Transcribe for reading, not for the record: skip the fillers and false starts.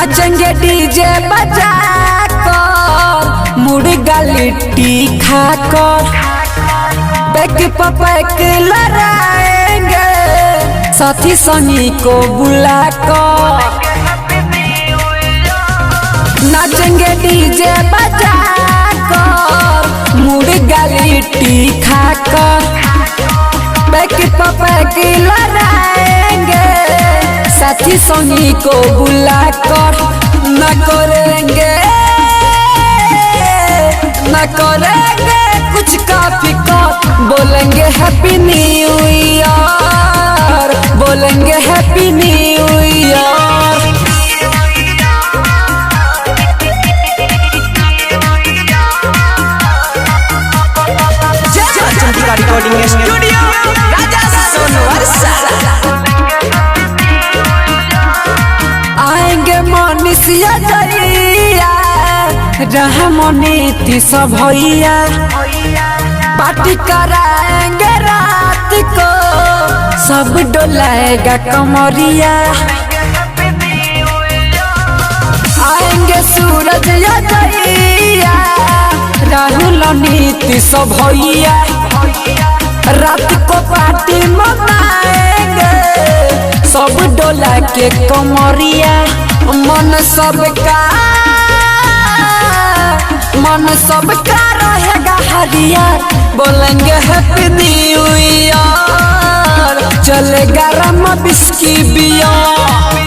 नाचेंगे DJ बजा कर मुर्गा लिट्टी खाकर बैक पैक लड़ाएंगे साथी संगी को बुलाकर। नाचेंगे डीजे बजा कर मुर्गा लिट्टी खाकर बैक पैक लड़ाएंगे साथी संगी को बुलाकर। न करेंगे कुछ का फिकर बोलेंगे हैप्पी न्यू ईयर बोलेंगे happy new year. Recording studio Raja Sonvarsha. आएंगे मनीषिया दैया रहमनीति सब भैया पार्टी कराएंगे रात को सब डोलाएगा कमरिया। आएंगे सूरज या दैया राहुल नीति सब भैया रात को पार्टी मनाएंगे सब डोला के कमरिया। मन सबका रहेगा हरियर बोलेंगे हैप्पी न्यू ईयर। चलेगा रम बिस्की बियर।